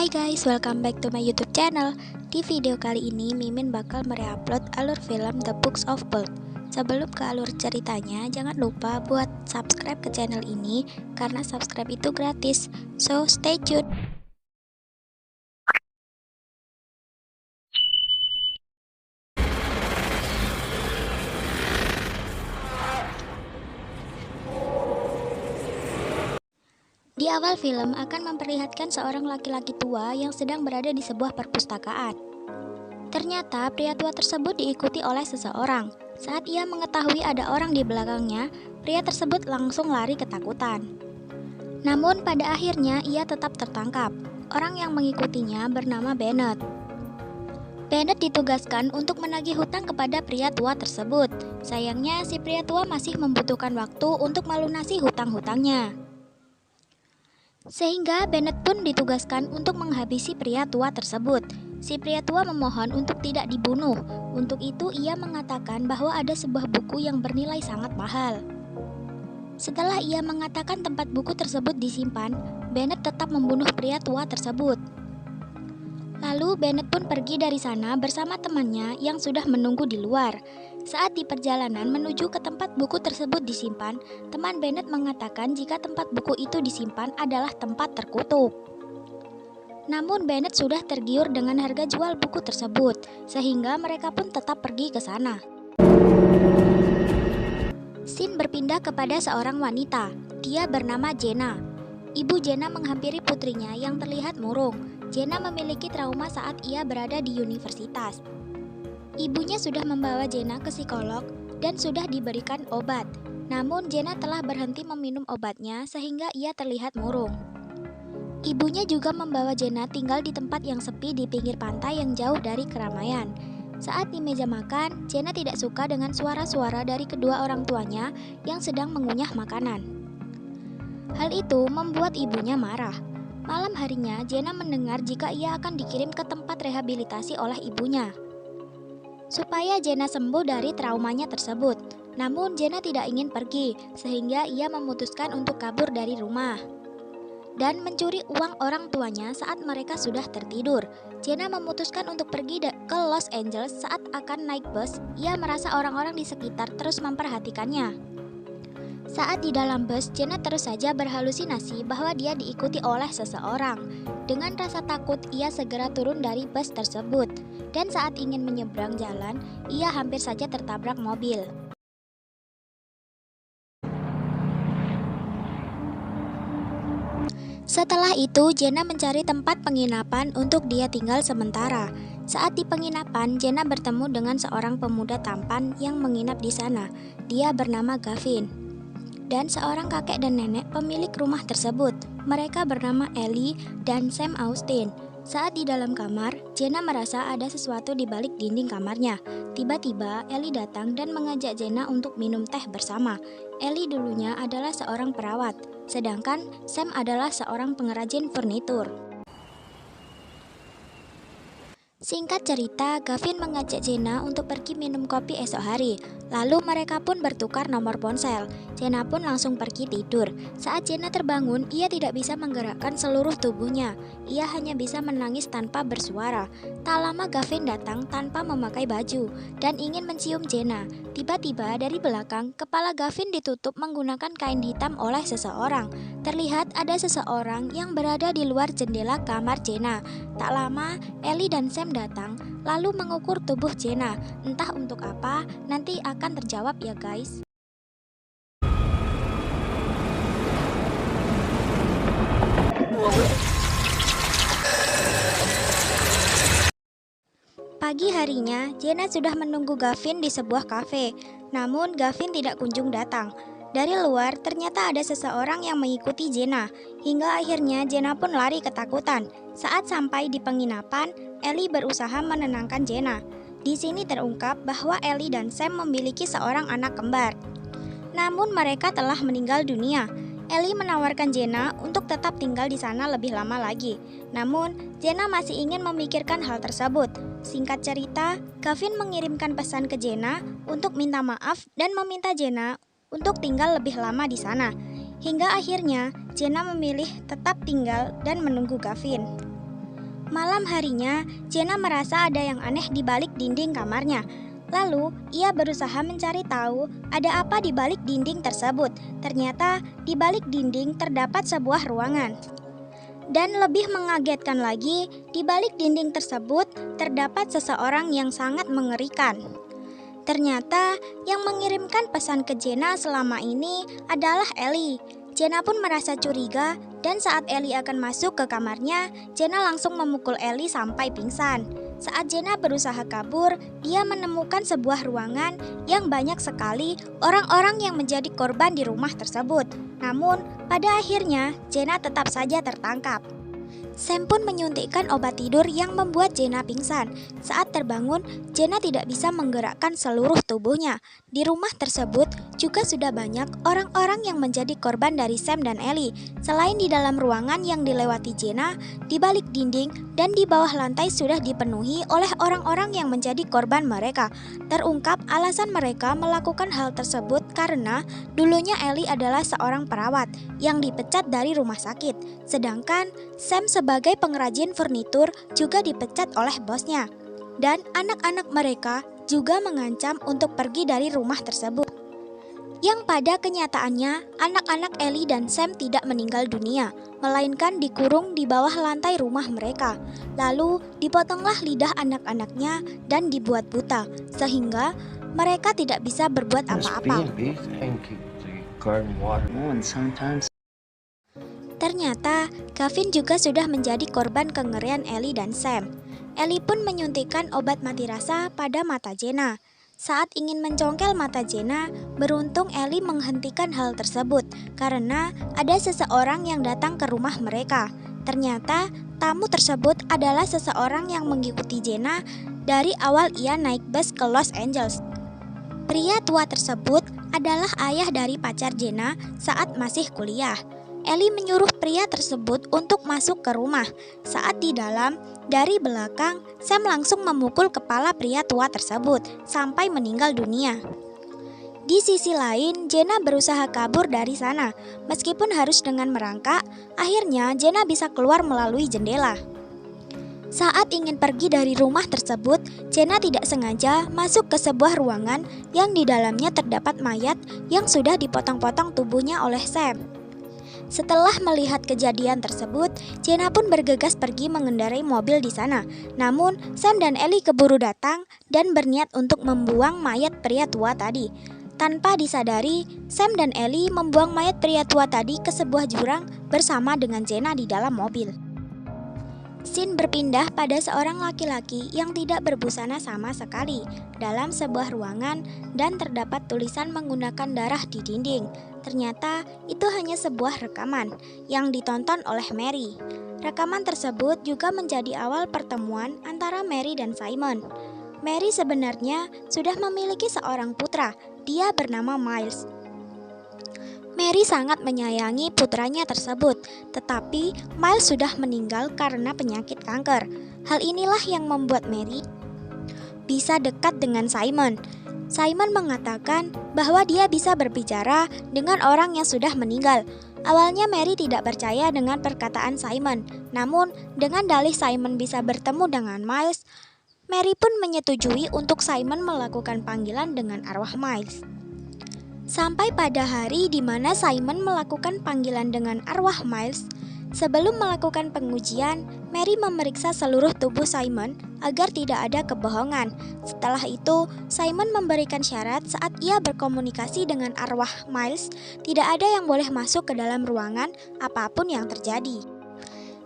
Hai guys, welcome back to my YouTube channel. Di video kali ini, Mimin bakal mereupload alur film The Books of Bold. Sebelum ke alur ceritanya, jangan lupa buat subscribe ke channel ini karena subscribe itu gratis. So, stay tuned. Di awal film akan memperlihatkan seorang laki-laki tua yang sedang berada di sebuah perpustakaan. Ternyata pria tua tersebut diikuti oleh seseorang. Saat ia mengetahui ada orang di belakangnya, pria tersebut langsung lari ketakutan. Namun pada akhirnya ia tetap tertangkap. Orang yang mengikutinya bernama Bennett. Bennett ditugaskan untuk menagih hutang kepada pria tua tersebut. Sayangnya si pria tua masih membutuhkan waktu untuk melunasi hutang-hutangnya. Sehingga Bennett pun ditugaskan untuk menghabisi pria tua tersebut. Si pria tua memohon untuk tidak dibunuh. Untuk itu ia mengatakan bahwa ada sebuah buku yang bernilai sangat mahal. Setelah ia mengatakan tempat buku tersebut disimpan, Bennett tetap membunuh pria tua tersebut. Lalu Bennett pun pergi dari sana bersama temannya yang sudah menunggu di luar. Saat di perjalanan menuju ke tempat buku tersebut disimpan, teman Bennett mengatakan jika tempat buku itu disimpan adalah tempat terkutuk. Namun Bennett sudah tergiur dengan harga jual buku tersebut, sehingga mereka pun tetap pergi ke sana. Scene berpindah kepada seorang wanita. Dia bernama Jenna. Ibu Jenna menghampiri putrinya yang terlihat murung. Jenna memiliki trauma saat ia berada di universitas. Ibunya sudah membawa Jenna ke psikolog dan sudah diberikan obat. Namun Jenna telah berhenti meminum obatnya sehingga ia terlihat murung. Ibunya juga membawa Jenna tinggal di tempat yang sepi di pinggir pantai yang jauh dari keramaian. Saat di meja makan, Jenna tidak suka dengan suara-suara dari kedua orang tuanya yang sedang mengunyah makanan. Hal itu membuat ibunya marah. Malam harinya, Jenna mendengar jika ia akan dikirim ke tempat rehabilitasi oleh ibunya supaya Jenna sembuh dari traumanya tersebut. Namun Jenna tidak ingin pergi, sehingga ia memutuskan untuk kabur dari rumah dan mencuri uang orang tuanya saat mereka sudah tertidur. Jenna memutuskan untuk pergi ke Los Angeles. Saat akan naik bus, ia merasa orang-orang di sekitar terus memperhatikannya. Saat di dalam bus, Jenna terus saja berhalusinasi bahwa dia diikuti oleh seseorang. Dengan rasa takut, ia segera turun dari bus tersebut. Dan saat ingin menyeberang jalan, ia hampir saja tertabrak mobil. Setelah itu, Jenna mencari tempat penginapan untuk dia tinggal sementara. Saat di penginapan, Jenna bertemu dengan seorang pemuda tampan yang menginap di sana. Dia bernama Gavin dan seorang kakek dan nenek pemilik rumah tersebut. Mereka bernama Ellie dan Sam Austin. Saat di dalam kamar, Jenna merasa ada sesuatu di balik dinding kamarnya. Tiba-tiba, Ellie datang dan mengajak Jenna untuk minum teh bersama. Ellie dulunya adalah seorang perawat, sedangkan Sam adalah seorang pengrajin furnitur. Singkat cerita, Gavin mengajak Jenna untuk pergi minum kopi esok hari. Lalu mereka pun bertukar nomor ponsel. Jenna pun langsung pergi tidur. Saat Jenna terbangun, ia tidak bisa menggerakkan seluruh tubuhnya. Ia hanya bisa menangis tanpa bersuara. Tak lama Gavin datang tanpa memakai baju dan ingin mencium Jenna. Tiba-tiba dari belakang, kepala Gavin ditutup menggunakan kain hitam oleh seseorang. Terlihat ada seseorang yang berada di luar jendela kamar Jenna. Tak lama, Ellie dan Sam datang lalu mengukur tubuh Jenna. Entah untuk apa, nanti akan terjawab ya guys. Pagi harinya, Jenna sudah menunggu Gavin di sebuah kafe. Namun Gavin tidak kunjung datang. Dari luar, ternyata ada seseorang yang mengikuti Jenna. Hingga akhirnya Jenna pun lari ketakutan. Saat sampai di penginapan, Ellie berusaha menenangkan Jenna. Di sini terungkap bahwa Ellie dan Sam memiliki seorang anak kembar. Namun mereka telah meninggal dunia. Ellie menawarkan Jenna untuk tetap tinggal di sana lebih lama lagi. Namun, Jenna masih ingin memikirkan hal tersebut. Singkat cerita, Gavin mengirimkan pesan ke Jenna untuk minta maaf dan meminta Jenna untuk tinggal lebih lama di sana. Hingga akhirnya, Jenna memilih tetap tinggal dan menunggu Gavin. Malam harinya, Jenna merasa ada yang aneh di balik dinding kamarnya. Lalu, ia berusaha mencari tahu ada apa di balik dinding tersebut. Ternyata, di balik dinding terdapat sebuah ruangan. Dan lebih mengagetkan lagi, di balik dinding tersebut terdapat seseorang yang sangat mengerikan. Ternyata, yang mengirimkan pesan ke Jenna selama ini adalah Ellie. Jenna pun merasa curiga, dan saat Ellie akan masuk ke kamarnya, Jenna langsung memukul Ellie sampai pingsan. Saat Jenna berusaha kabur, dia menemukan sebuah ruangan yang banyak sekali orang-orang yang menjadi korban di rumah tersebut. Namun, pada akhirnya Jenna tetap saja tertangkap. Sam pun menyuntikkan obat tidur yang membuat Jenna pingsan. Saat terbangun, Jenna tidak bisa menggerakkan seluruh tubuhnya. Di rumah tersebut juga sudah banyak orang-orang yang menjadi korban dari Sam dan Ellie. Selain di dalam ruangan yang dilewati Jenna, di balik dinding dan di bawah lantai sudah dipenuhi oleh orang-orang yang menjadi korban mereka. Terungkap alasan mereka melakukan hal tersebut karena dulunya Ellie adalah seorang perawat yang dipecat dari rumah sakit. Sedangkan Sam sebagai pengrajin furnitur juga dipecat oleh bosnya. Dan anak-anak mereka juga mengancam untuk pergi dari rumah tersebut. Yang pada kenyataannya, anak-anak Ellie dan Sam tidak meninggal dunia, melainkan dikurung di bawah lantai rumah mereka. Lalu dipotonglah lidah anak-anaknya dan dibuat buta, sehingga mereka tidak bisa berbuat apa-apa. Ternyata, Gavin juga sudah menjadi korban kengerian Ellie dan Sam. Ellie pun menyuntikkan obat mati rasa pada mata Jenna. Saat ingin mencongkel mata Jenna, beruntung Ellie menghentikan hal tersebut karena ada seseorang yang datang ke rumah mereka. Ternyata, tamu tersebut adalah seseorang yang mengikuti Jenna dari awal ia naik bus ke Los Angeles. Pria tua tersebut adalah ayah dari pacar Jenna saat masih kuliah. Ellie menyuruh pria tersebut untuk masuk ke rumah. Saat di dalam, dari belakang, Sam langsung memukul kepala pria tua tersebut sampai meninggal dunia. Di sisi lain, Jenna berusaha kabur dari sana. Meskipun harus dengan merangkak, akhirnya Jenna bisa keluar melalui jendela. Saat ingin pergi dari rumah tersebut, Jenna tidak sengaja masuk ke sebuah ruangan yang di dalamnya terdapat mayat yang sudah dipotong-potong tubuhnya oleh Sam. Setelah melihat kejadian tersebut, Jenna pun bergegas pergi mengendarai mobil di sana. Namun, Sam dan Ellie keburu datang dan berniat untuk membuang mayat pria tua tadi. Tanpa disadari, Sam dan Ellie membuang mayat pria tua tadi ke sebuah jurang bersama dengan Jenna di dalam mobil. Scene berpindah pada seorang laki-laki yang tidak berbusana sama sekali dalam sebuah ruangan dan terdapat tulisan menggunakan darah di dinding. Ternyata itu hanya sebuah rekaman yang ditonton oleh Mary. Rekaman tersebut juga menjadi awal pertemuan antara Mary dan Simon. Mary sebenarnya sudah memiliki seorang putra, dia bernama Miles. Mary sangat menyayangi putranya tersebut, tetapi Miles sudah meninggal karena penyakit kanker. Hal inilah yang membuat Mary bisa dekat dengan Simon. Simon mengatakan bahwa dia bisa berbicara dengan orang yang sudah meninggal. Awalnya Mary tidak percaya dengan perkataan Simon, namun dengan dalih Simon bisa bertemu dengan Miles, Mary pun menyetujui untuk Simon melakukan panggilan dengan arwah Miles. Sampai pada hari di mana Simon melakukan panggilan dengan arwah Miles, sebelum melakukan pengujian, Mary memeriksa seluruh tubuh Simon agar tidak ada kebohongan. Setelah itu, Simon memberikan syarat saat ia berkomunikasi dengan arwah Miles, tidak ada yang boleh masuk ke dalam ruangan apapun yang terjadi.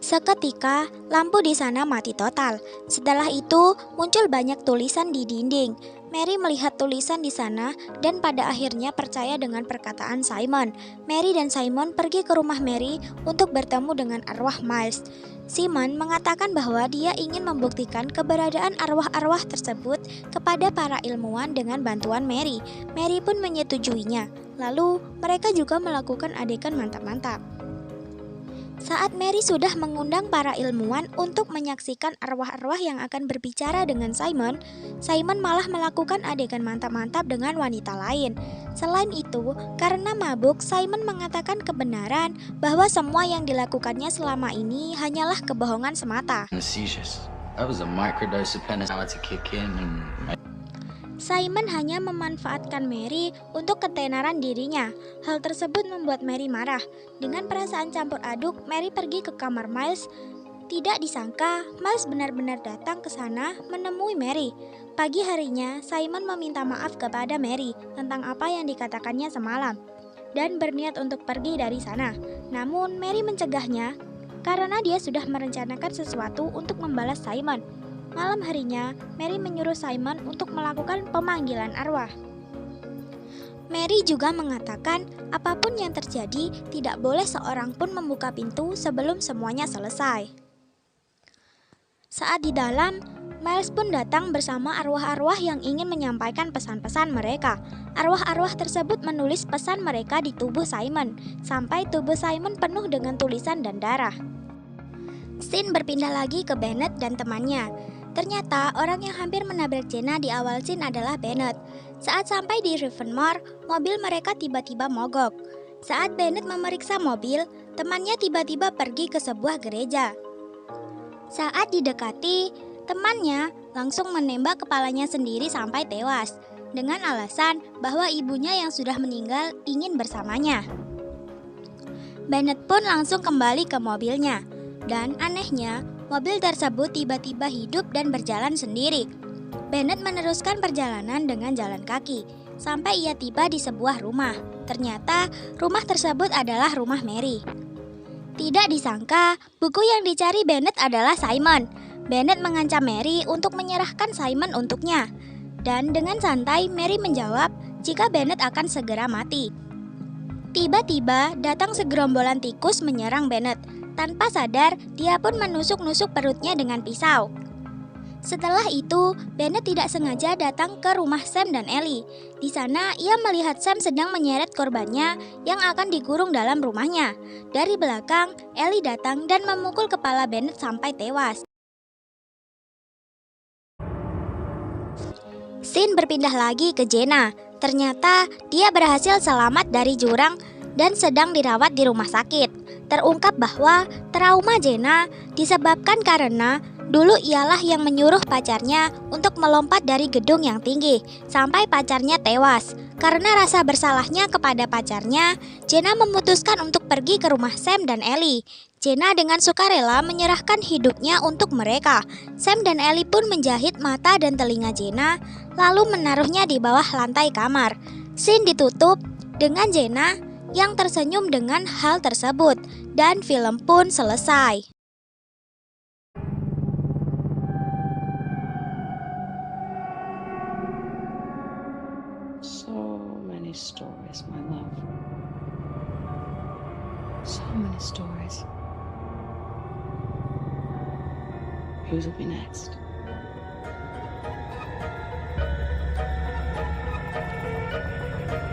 Seketika, lampu di sana mati total. Setelah itu, muncul banyak tulisan di dinding. Mary melihat tulisan di sana dan pada akhirnya percaya dengan perkataan Simon. Mary dan Simon pergi ke rumah Mary untuk bertemu dengan arwah Miles. Simon mengatakan bahwa dia ingin membuktikan keberadaan arwah-arwah tersebut kepada para ilmuwan dengan bantuan Mary. Mary pun menyetujuinya. Lalu, mereka juga melakukan adegan mantap-mantap. Saat Mary sudah mengundang para ilmuwan untuk menyaksikan arwah-arwah yang akan berbicara dengan Simon, Simon malah melakukan adegan mantap-mantap dengan wanita lain. Selain itu, karena mabuk, Simon mengatakan kebenaran bahwa semua yang dilakukannya selama ini hanyalah kebohongan semata. Simon hanya memanfaatkan Mary untuk ketenaran dirinya. Hal tersebut membuat Mary marah. Dengan perasaan campur aduk, Mary pergi ke kamar Miles. Tidak disangka, Miles benar-benar datang ke sana menemui Mary. Pagi harinya, Simon meminta maaf kepada Mary tentang apa yang dikatakannya semalam dan berniat untuk pergi dari sana. Namun, Mary mencegahnya karena dia sudah merencanakan sesuatu untuk membalas Simon. Malam harinya, Mary menyuruh Simon untuk melakukan pemanggilan arwah. Mary juga mengatakan apapun yang terjadi, tidak boleh seorang pun membuka pintu sebelum semuanya selesai. Saat di dalam, Miles pun datang bersama arwah-arwah yang ingin menyampaikan pesan-pesan mereka. Arwah-arwah tersebut menulis pesan mereka di tubuh Simon, sampai tubuh Simon penuh dengan tulisan dan darah. Scene berpindah lagi ke Bennett dan temannya. Ternyata orang yang hampir menabrak Jenna di awal scene adalah Bennett. Saat sampai di Rivermore, mobil mereka tiba-tiba mogok. Saat Bennett memeriksa mobil, temannya tiba-tiba pergi ke sebuah gereja. Saat didekati, temannya langsung menembak kepalanya sendiri sampai tewas, dengan alasan bahwa ibunya yang sudah meninggal ingin bersamanya. Bennett pun langsung kembali ke mobilnya, dan anehnya, mobil tersebut tiba-tiba hidup dan berjalan sendiri. Bennett meneruskan perjalanan dengan jalan kaki, sampai ia tiba di sebuah rumah. Ternyata, rumah tersebut adalah rumah Mary. Tidak disangka, buku yang dicari Bennett adalah Simon. Bennett mengancam Mary untuk menyerahkan Simon untuknya. Dan dengan santai, Mary menjawab jika Bennett akan segera mati. Tiba-tiba, datang segerombolan tikus menyerang Bennett. Tanpa sadar, dia pun menusuk-nusuk perutnya dengan pisau. Setelah itu, Bennett tidak sengaja datang ke rumah Sam dan Ellie. Di sana, ia melihat Sam sedang menyeret korbannya yang akan dikurung dalam rumahnya. Dari belakang, Ellie datang dan memukul kepala Bennett sampai tewas. Scene berpindah lagi ke Jenna. Ternyata, dia berhasil selamat dari jurang dan sedang dirawat di rumah sakit. Terungkap bahwa trauma Jenna disebabkan karena dulu ialah yang menyuruh pacarnya untuk melompat dari gedung yang tinggi sampai pacarnya tewas. Karena rasa bersalahnya kepada pacarnya, Jenna memutuskan untuk pergi ke rumah Sam dan Ellie. Jenna dengan sukarela menyerahkan hidupnya untuk mereka. Sam dan Ellie pun menjahit mata dan telinga Jenna, lalu menaruhnya di bawah lantai kamar. Scene ditutup dengan Jenna yang tersenyum dengan hal tersebut, dan film pun selesai. So many stories, my love. So many stories. Whose will be next?